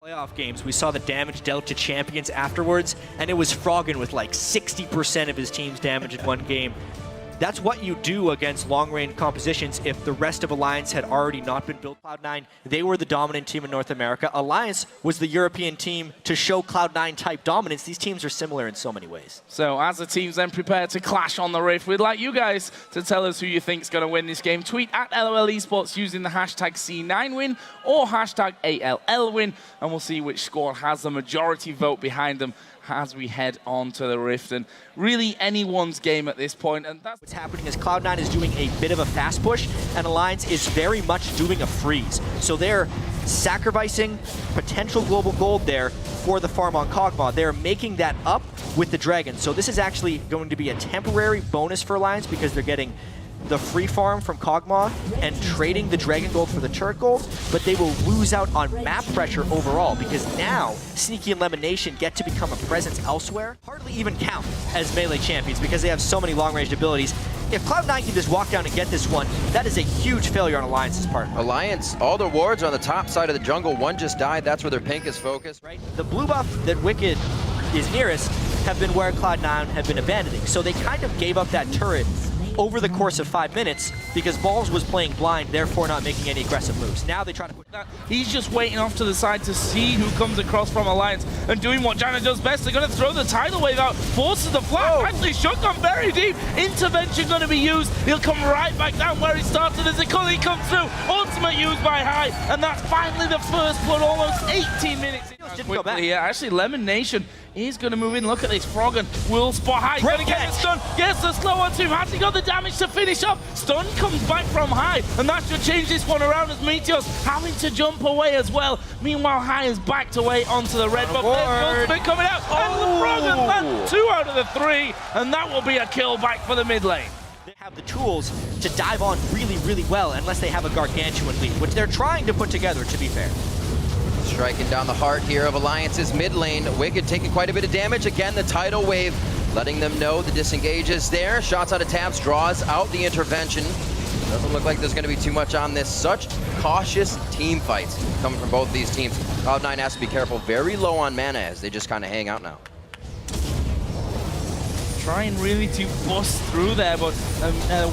Playoff games, we saw the damage dealt to champions afterwards, and it was Froggen with like 60% of his team's damage in one game. That's what you do against long-range compositions if the rest of Alliance had already not been built. Cloud9, they were the dominant team in North America. Alliance was the European team to show Cloud9 type dominance. These teams are similar in so many ways. So as the teams then prepare to clash on the Rift, we'd like you guys to tell us who you think is going to win this game. Tweet at LOL Esports using the hashtag C9win or hashtag ALLwin, and we'll see which squad has the majority vote behind them as we head on to the Rift. And really anyone's game at this point. And that's what's happening is Cloud9 is doing a bit of a fast push, and Alliance is very much doing a freeze. So they're sacrificing potential global gold there for the farm on Kog'Maw. They're making that up with the Dragon. So this is actually going to be a temporary bonus for Alliance because they're getting the free farm from Kog'Maw and trading the Dragon Gold for the Turret Gold, but they will lose out on map pressure overall because now Sneaky and Lemonation get to become a presence elsewhere. Hardly even count as melee champions because they have so many long-range abilities. If Cloud9 can just walk down and get this one, that is a huge failure on Alliance's part. Alliance, all their wards are on the top side of the jungle. One just died, that's where their pink is focused. Right? The blue buff that Wicked is nearest have been where Cloud9 have been abandoning. So they kind of gave up that turret over the course of 5 minutes because Balls was playing blind, therefore not making any aggressive moves. Now they try to put that. He's just waiting off to the side to see who comes across from Alliance and doing what Janna does best. They're going to throw the tidal wave out, forces the flash. Actually, shotgun very deep. Intervention going to be used. He'll come right back down where he started as the Cully comes through. Ultimate used by High, and that's finally the first blood, almost 18 minutes. Yeah, actually, Lemonation is going to move in. Look at this. Froggen will spot High. Going to get the stun. Gets the slow on to him. Has he got the damage to finish up? Stun comes back from High, and that should change this one around as Meteor's having to jump away as well. Meanwhile, High is backed away onto the red buff. There's Ultimate coming out, and the Froggen lands 2 out of the 3, and that will be a kill back for the mid lane. They have the tools to dive on really, really well unless they have a gargantuan lead, which they're trying to put together, to be fair. Striking down the heart here of Alliance's mid lane. Wicked taking quite a bit of damage. Again, the tidal wave letting them know the disengage is there. Shots out of tabs, draws out the intervention. Doesn't look like there's going to be too much on this. Such cautious team fights coming from both these teams. Cloud9 has to be careful. Very low on mana as they just kind of hang out now. Trying really to bust through there, but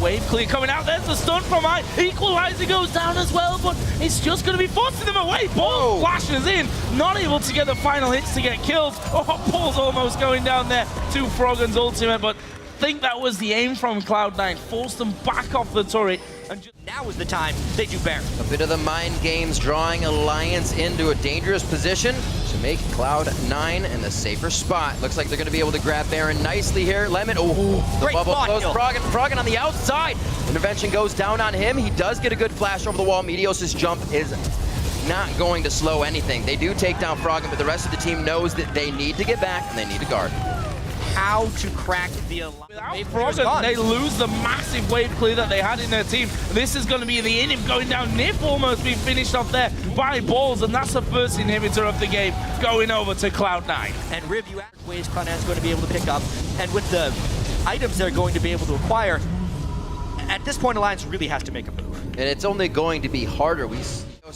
wave clear coming out. There's the stun from High. Equalizer goes down as well, but it's just going to be forcing them away. Ball flashes in, not able to get the final hits to get killed. Oh, Paul's almost going down there to Froggen's ultimate, but I think that was the aim from Cloud9. Forced them back off the turret. And now is the time they do Baron. A bit of the mind games drawing Alliance into a dangerous position to make Cloud9 in the safer spot. Looks like they're going to be able to grab Baron nicely here. Lemon, the bubble close. Froggen on the outside. Intervention goes down on him. He does get a good flash over the wall. Meteos' jump is not going to slow anything. They do take down Froggen, but the rest of the team knows that they need to get back and they need to guard. How to crack the Without Froggen, they lose the massive wave clear that they had in their team. This is going to be the inhib going down. Nif almost being finished off there by Balls, and that's the first inhibitor of the game going over to Cloud9. And Riv, you asked ways Cloud9 is going to be able to pick up, and with the items they're going to be able to acquire, at this point Alliance really has to make a move. And it's only going to be harder. We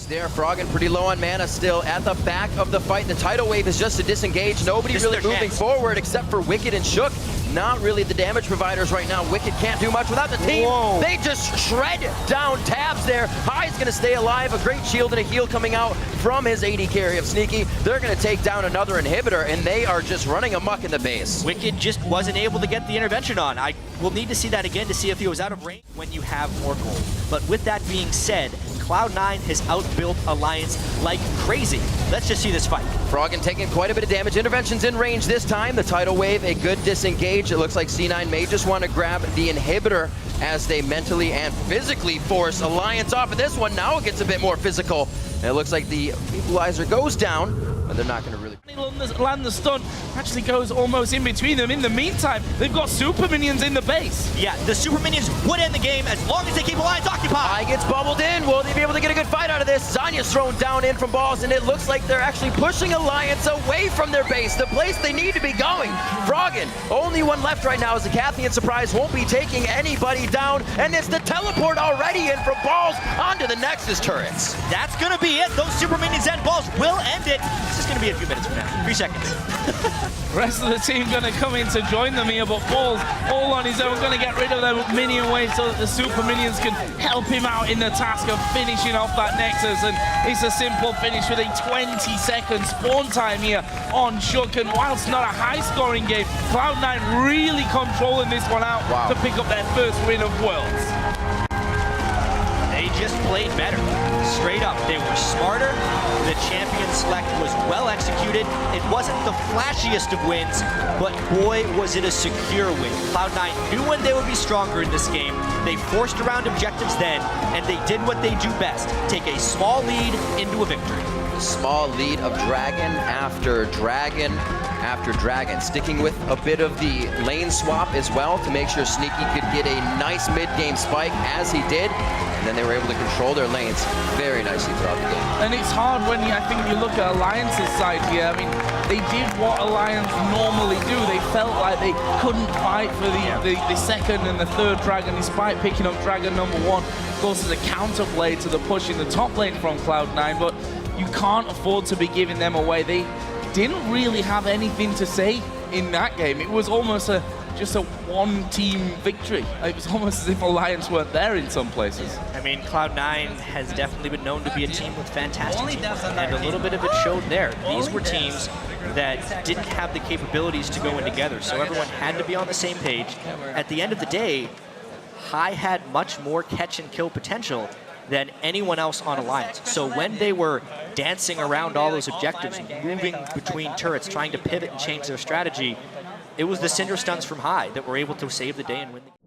there, Froggen pretty low on mana still at the back of the fight. The tidal wave is just a disengage. Nobody really moving forward except for Wicked and Shook. Not really the damage providers right now. Wicked can't do much without the team. Whoa. They just shred down tabs there. High's going to stay alive. A great shield and a heal coming out from his AD carry of Sneaky. They're going to take down another inhibitor, and they are just running amok in the base. Wicked just wasn't able to get the intervention on. I will need to see that again to see if he was out of range when you have more gold. But with that being said, Cloud9 has outbuilt Alliance like crazy. Let's just see this fight. Froggen taking quite a bit of damage. Intervention's in range this time. The tidal wave, a good disengage. It looks like C9 may just want to grab the inhibitor as they mentally and physically force Alliance off of this one. Now it gets a bit more physical. And it looks like the equalizer goes down. but they're not going to really... Land the stun, actually goes almost in between them. In the meantime, they've got super minions in the base. Yeah, the super minions would end the game as long as they keep Alliance occupied. Gets bubbled in. Will they be able to get a good fight out of this? Zanya's thrown down in from balls, and it looks like they're actually pushing Alliance away from their base, the place they need to be going. Froggen, only one left right now as the Cathian Surprise won't be taking anybody down, and it's the teleport already in from balls onto the Nexus turrets. That's going to be it. Those super minions and balls will end it. This is going to be a few minutes from now. 3 seconds. Rest of the team going to come in to join them here, but Balls all on his own, going to get rid of their minion wave so that the super minions can help him out in the task of finishing off that Nexus. And it's a simple finish with a 20-second spawn time here on Shook. And whilst not a high-scoring game, Cloud9 really controlling this one out to pick up their first win of Worlds. They just played better. Straight up, they were smarter. The champion select was well executed. It wasn't the flashiest of wins, but boy, was it a secure win. Cloud9 knew when they would be stronger in this game. They forced around objectives then, and they did what they do best, take a small lead into a victory. Small lead of Dragon after Dragon after Dragon, sticking with a bit of the lane swap as well to make sure Sneaky could get a nice mid-game spike, as he did, and then they were able to control their lanes very nicely throughout the game. And it's hard when I think you look at Alliance's side here. I mean, they did what Alliance normally do. They felt like they couldn't fight for the second and the third Dragon, despite picking up Dragon number 1. Of course, as a counterplay to the push in the top lane from Cloud9, but you can't afford to be giving them away. They didn't really have anything to say in that game. It was almost just a one-team victory. It was almost as if Alliance weren't there in some places. I mean, Cloud9 has definitely been known to be a team with fantastic teamwork, and a little bit of it showed there. These were teams that didn't have the capabilities to go in together, so everyone had to be on the same page. At the end of the day, High had much more catch and kill potential than anyone else on Alliance. So when they were dancing around all those objectives, moving between turrets, trying to pivot and change their strategy, it was the Cinder Stuns from High that were able to save the day and win the game.